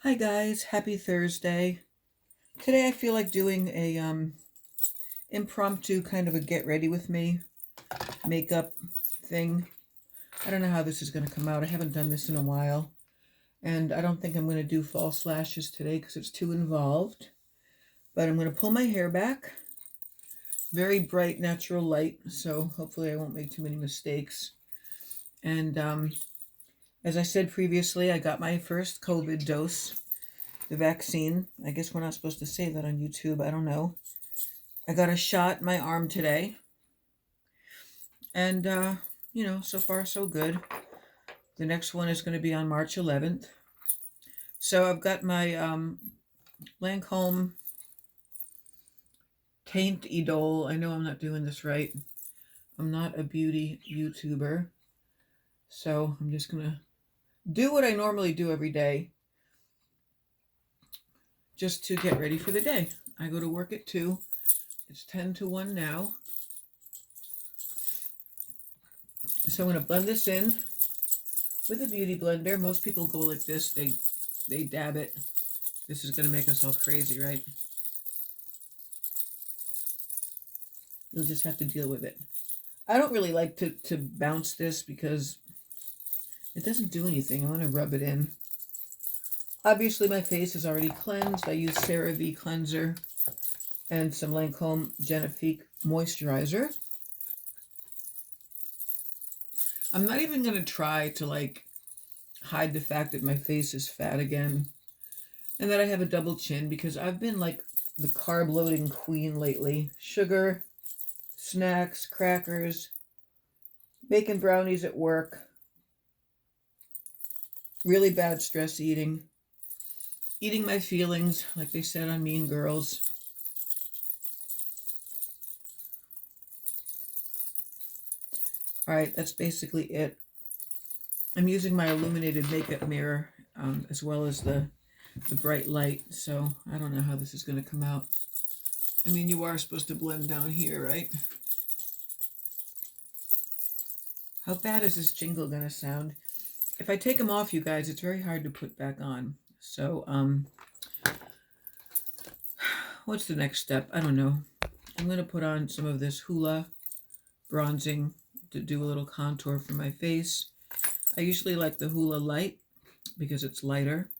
Hi guys, happy Thursday. Today I feel like doing a impromptu kind of a get ready with me makeup thing. I don't know how this is going to come out. I haven't done this in a while. And I don't think I'm going to do false lashes today because it's too involved. But I'm going to pull my hair back. Very bright natural light, so hopefully I won't make too many mistakes. And as I said previously, I got my first COVID dose. The vaccine. I guess we're not supposed to say that on YouTube. I don't know. I got a shot in my arm today. And, so far so good. The next one is going to be on March 11th. So I've got my Lancome Taint Idol. I know I'm not doing this right. I'm not a beauty YouTuber. So I'm just going to do what I normally do every day, just to get ready for the day. I go to work at 2. It's 10 to 1 now. So I'm going to blend this in with a beauty blender. Most people go like this. They dab it. This is going to make us all crazy, right? You'll just have to deal with it. I don't really like to bounce this because it doesn't do anything. I want to rub it in. Obviously, my face is already cleansed. I use CeraVe cleanser and some Lancome Genifique moisturizer. I'm not even going to try to hide the fact that my face is fat again and that I have a double chin because I've been like the carb loading queen lately. Sugar, snacks, crackers, baking brownies at work, really bad stress eating my feelings, like they said on Mean Girls. All right, that's basically it. I'm using my illuminated makeup mirror as well as the bright light, so I don't know how this is going to come out. I mean, you are supposed to blend down here, right? How bad is this jingle going to sound? If I take them off, you guys, it's very hard to put back on. So, what's the next step? I don't know. I'm going to put on some of this Hoola bronzing to do a little contour for my face. I usually like the Hoola Light because it's lighter.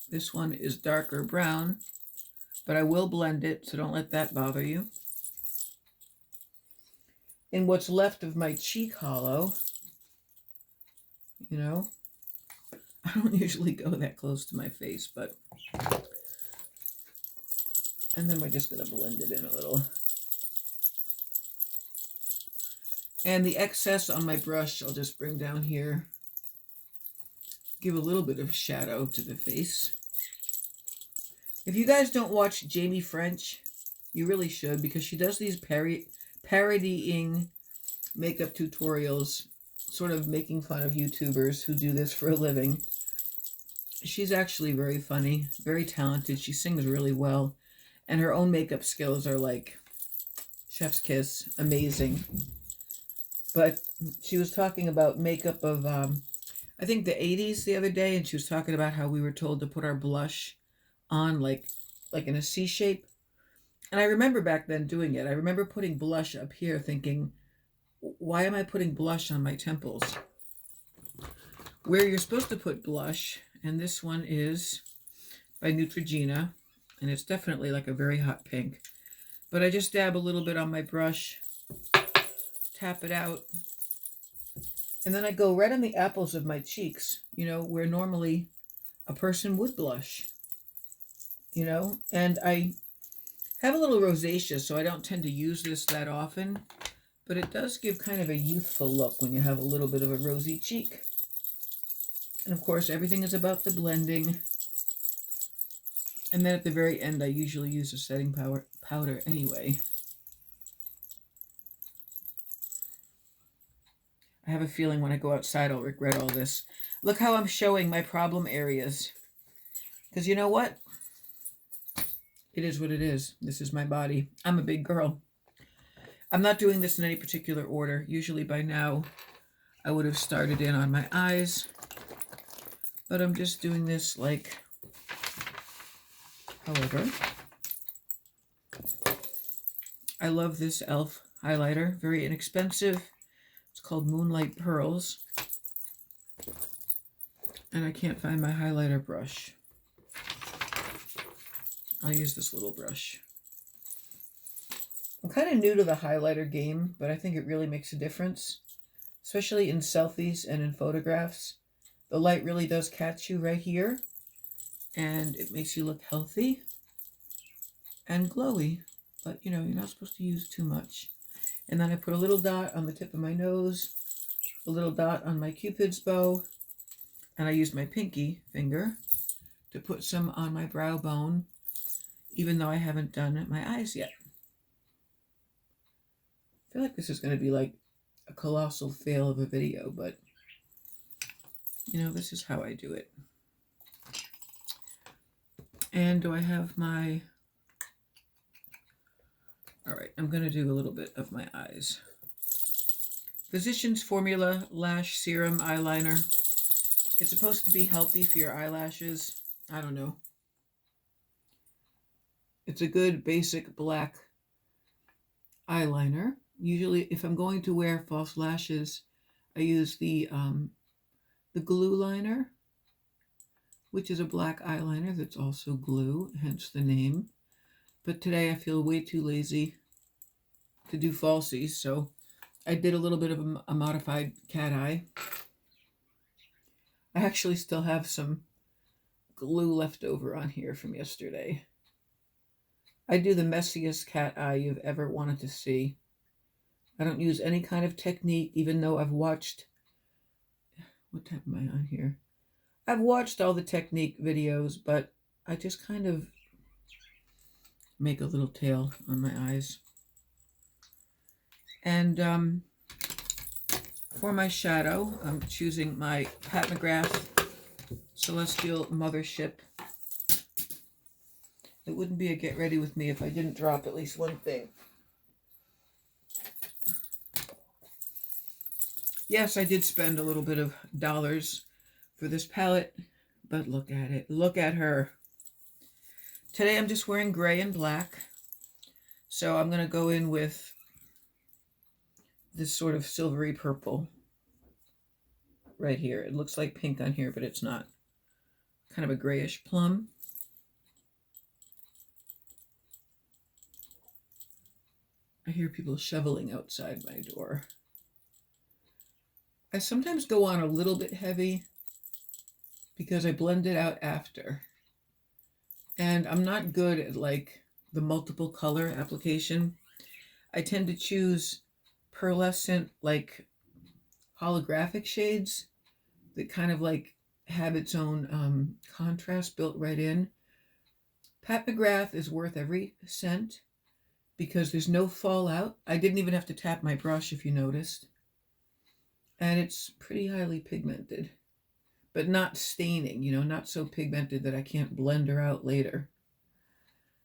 This one is darker brown, but I will blend it, so don't let that bother you. In what's left of my cheek hollow, I don't usually go that close to my face, but... And then we're just going to blend it in a little. And the excess on my brush, I'll just bring down here. Give a little bit of shadow to the face. If you guys don't watch Jamie French, you really should, because she does these parodying makeup tutorials, sort of making fun of YouTubers who do this for a living. She's actually very funny, very talented. She sings really well. And her own makeup skills are like chef's kiss, amazing. But she was talking about makeup of, I think the 80s the other day, and she was talking about how we were told to put our blush on like in a C shape. And I remember back then doing it. I remember putting blush up here thinking, why am I putting blush on my temples? Where you're supposed to put blush, and this one is by Neutrogena, and it's definitely like a very hot pink. But I just dab a little bit on my brush, tap it out, and then I go right on the apples of my cheeks, where normally a person would blush, and I have a little rosacea, so I don't tend to use this that often, but it does give kind of a youthful look when you have a little bit of a rosy cheek. And of course, everything is about the blending. And then at the very end, I usually use a setting powder anyway. I have a feeling when I go outside, I'll regret all this. Look how I'm showing my problem areas. Because you know what? It is what it is. This is my body. I'm a big girl. I'm not doing this in any particular order. Usually by now, I would have started in on my eyes. But I'm just doing this like, however. I love this e.l.f. highlighter. Very inexpensive. It's called Moonlight Pearls. And I can't find my highlighter brush. I'll use this little brush. I'm kind of new to the highlighter game, but I think it really makes a difference, especially in selfies and in photographs. The light really does catch you right here, and it makes you look healthy and glowy. But, you know, you're not supposed to use too much. And then I put a little dot on the tip of my nose, a little dot on my Cupid's bow, and I used my pinky finger to put some on my brow bone, even though I haven't done my eyes yet. I feel like this is going to be like a colossal fail of a video, but, you know, this is how I do it. And do I have my... All right, I'm going to do a little bit of my eyes. Physicians Formula Lash Serum Eyeliner. It's supposed to be healthy for your eyelashes. I don't know. It's a good basic black eyeliner. Usually, if I'm going to wear false lashes, I use the glue liner, which is a black eyeliner that's also glue, hence the name. But today I feel way too lazy to do falsies, so I did a little bit of a modified cat eye. I actually still have some glue left over on here from yesterday. I do the messiest cat eye you've ever wanted to see. I don't use any kind of technique, even though I've watched... What tab am I on here? I've watched all the technique videos, but I just kind of make a little tail on my eyes. And for my shadow, I'm choosing my Pat McGrath Celestial Mothership. It wouldn't be a get ready with me if I didn't drop at least one thing. Yes, I did spend a little bit of dollars for this palette, but look at it. Look at her. Today I'm just wearing gray and black. So I'm going to go in with this sort of silvery purple right here. It looks like pink on here, but it's not. Kind of a grayish plum. I hear people shoveling outside my door. I sometimes go on a little bit heavy because I blend it out after. And I'm not good at like the multiple color application. I tend to choose pearlescent, like holographic shades that kind of like have its own contrast built right in. Pat McGrath is worth every cent because there's no fallout. I didn't even have to tap my brush, if you noticed. And it's pretty highly pigmented, but not staining, you know, not so pigmented that I can't blend her out later.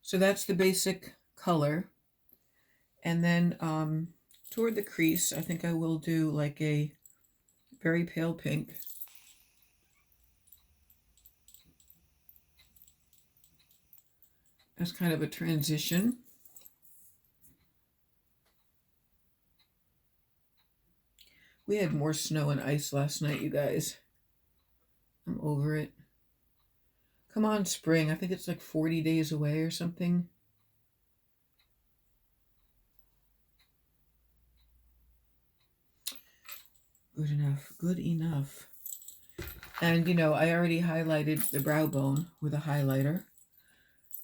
So that's the basic color. And then toward the crease, I think I will do like a very pale pink. As kind of a transition. We had more snow and ice last night, you guys. I'm over it. Come on, spring. I think it's like 40 days away or something. Good enough. Good enough. And, you know, I already highlighted the brow bone with a highlighter.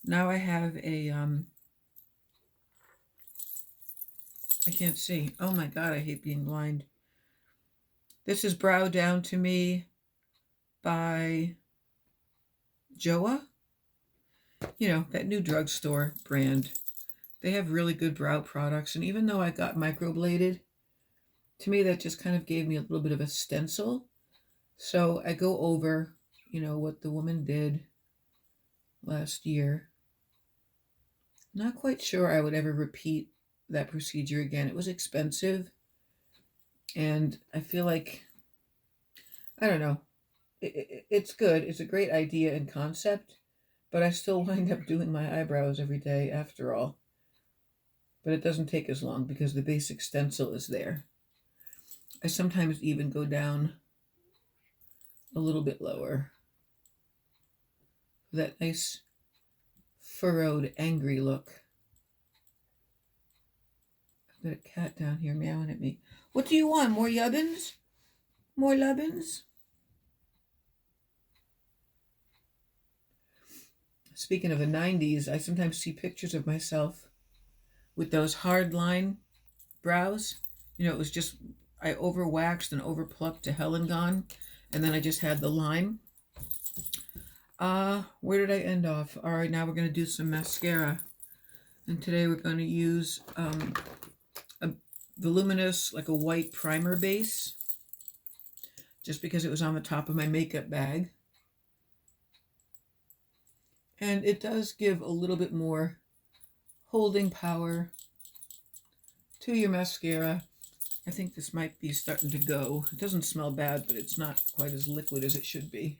Now I have a, I can't see. Oh my God, I hate being blind. This is Brow Down to Me by Joa. You know, that new drugstore brand. They have really good brow products. And even though I got microbladed, to me that just kind of gave me a little bit of a stencil. So I go over, you know, what the woman did last year. Not quite sure I would ever repeat that procedure again. It was expensive. And I feel like, I don't know, it's good. It's a great idea and concept, but I still wind up doing my eyebrows every day after all. But it doesn't take as long because the basic stencil is there. I sometimes even go down a little bit lower for that nice furrowed, angry look. I've got a cat down here meowing at me. What do you want? More yubbins? More lubbins? Speaking of the 90s, I sometimes see pictures of myself with those hard line brows. You know, it was just, I overwaxed and overplucked to hell and gone, and then I just had the line. Where did I end off? All right, now we're going to do some mascara. And today we're going to use a voluminous, like a white primer base, just because it was on the top of my makeup bag. And it does give a little bit more holding power to your mascara. I think this might be starting to go. It doesn't smell bad, but it's not quite as liquid as it should be.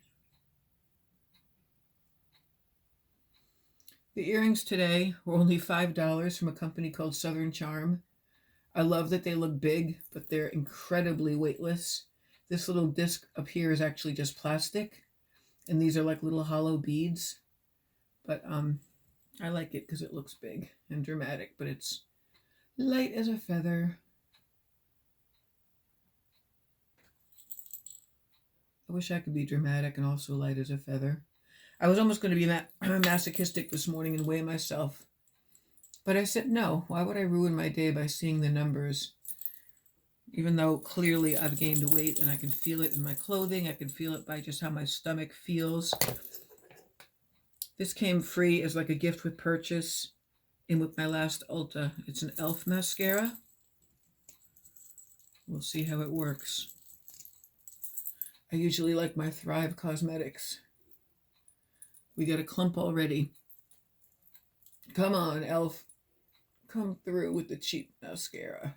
The earrings today were only $5 from a company called Southern Charm. I love that they look big, but they're incredibly weightless. This little disc up here is actually just plastic, and these are like little hollow beads. But I like it because it looks big and dramatic, but it's light as a feather. I wish I could be dramatic and also light as a feather. I was almost going to be masochistic this morning and weigh myself. But I said, no, why would I ruin my day by seeing the numbers? Even though clearly I've gained weight and I can feel it in my clothing. I can feel it by just how my stomach feels. This came free as like a gift with purchase in with my last Ulta. It's an e.l.f. mascara. We'll see how it works. I usually like my Thrive Cosmetics. We got a clump already. Come on, e.l.f. Come through with the cheap mascara.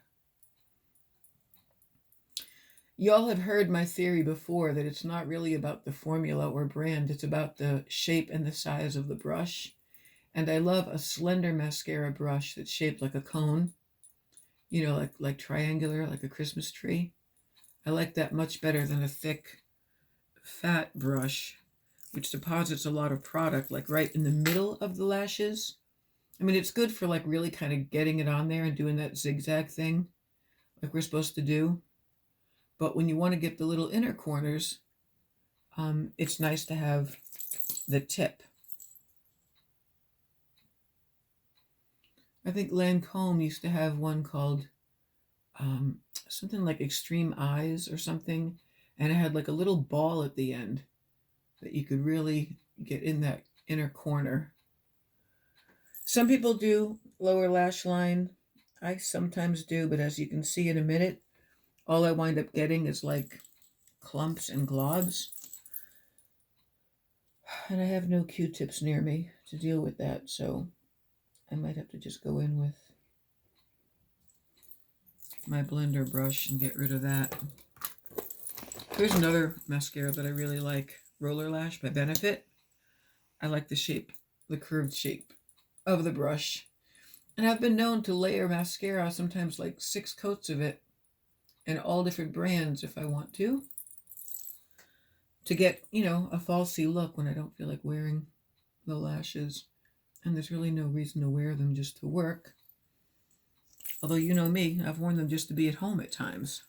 Y'all have heard my theory before that it's not really about the formula or brand. It's about the shape and the size of the brush. And I love a slender mascara brush that's shaped like a cone. You know, like triangular, like a Christmas tree. I like that much better than a thick, fat brush, which deposits a lot of product, like right in the middle of the lashes. I mean, it's good for like really kind of getting it on there and doing that zigzag thing like we're supposed to do. But when you want to get the little inner corners, it's nice to have the tip. I think Lancome used to have one called something like Extreme Eyes or something, and it had like a little ball at the end that you could really get in that inner corner. Some people do lower lash line. I sometimes do, but as you can see in a minute, all I wind up getting is like clumps and globs. And I have no Q-tips near me to deal with that, so I might have to just go in with my blender brush and get rid of that. Here's another mascara that I really like, Roller Lash by Benefit. I like the shape, the curved shape of the brush. And I've been known to layer mascara, sometimes like 6 coats of it, and all different brands if I want to get, you know, a falsy look when I don't feel like wearing the lashes. And there's really no reason to wear them just to work. Although you know me, I've worn them just to be at home at times.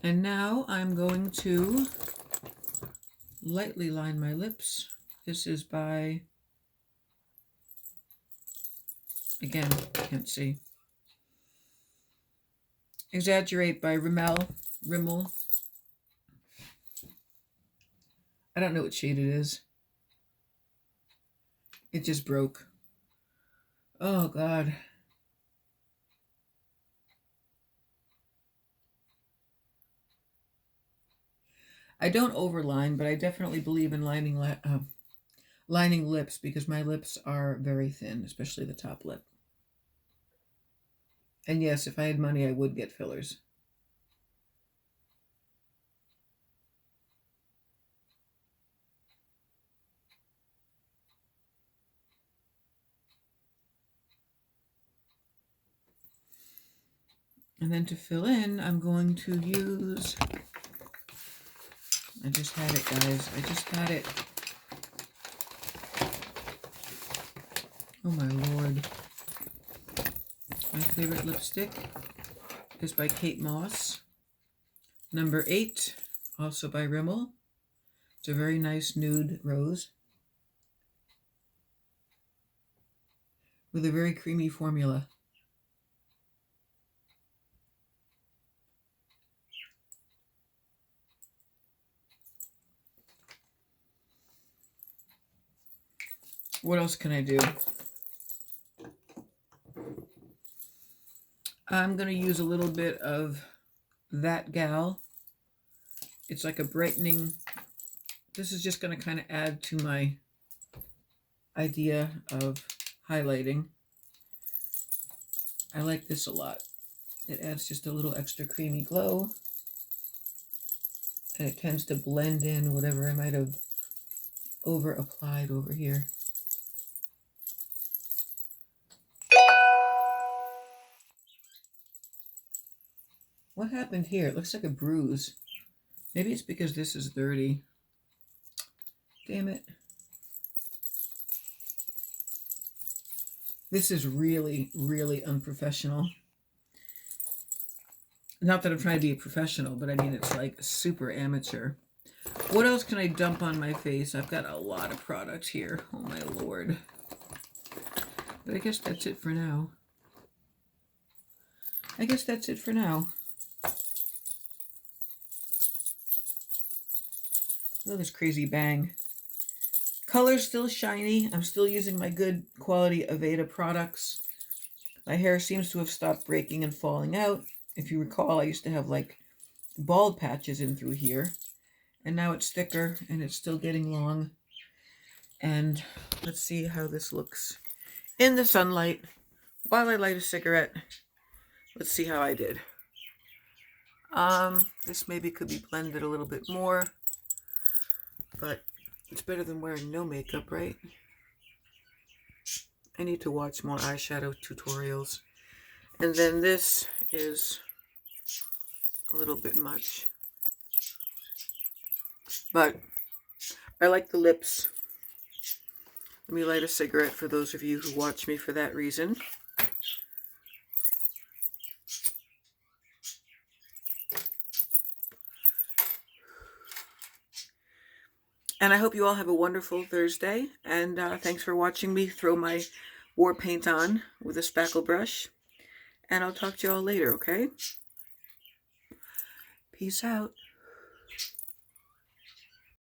And now I'm going to lightly line my lips. This is by, again, can't see. Exaggerate by Rimmel. I don't know what shade it is. It just broke. Oh, God. I don't overline, but I definitely believe in lining lips because my lips are very thin, especially the top lip. And yes, if I had money, I would get fillers. And then to fill in, I'm going to use, I just had it, guys. I just had it. Oh my Lord. My favorite lipstick is by Kate Moss. Number 8, also by Rimmel. It's a very nice nude rose with a very creamy formula. What else can I do? I'm going to use a little bit of That Gal. It's like a brightening. This is just going to kind of add to my idea of highlighting. I like this a lot. It adds just a little extra creamy glow. And it tends to blend in whatever I might have over applied over here. What happened here? It looks like a bruise. Maybe it's because this is dirty. Damn it. This is really, really unprofessional. Not that I'm trying to be a professional, but I mean, it's like super amateur. What else can I dump on my face? I've got a lot of product here. Oh my Lord. But I guess that's it for now. Look at this crazy bang. Color's still shiny. I'm still using my good quality Aveda products. My hair seems to have stopped breaking and falling out. If you recall, I used to have like bald patches in through here. And now it's thicker and it's still getting long. And let's see how this looks in the sunlight while I light a cigarette. Let's see how I did. This maybe could be blended a little bit more, but it's better than wearing no makeup, right? I need to watch more eyeshadow tutorials. And then this is a little bit much, but I like the lips. Let me light a cigarette for those of you who watch me for that reason. And I hope you all have a wonderful Thursday. And thanks for watching me throw my war paint on with a spackle brush. And I'll talk to you all later, okay? Peace out.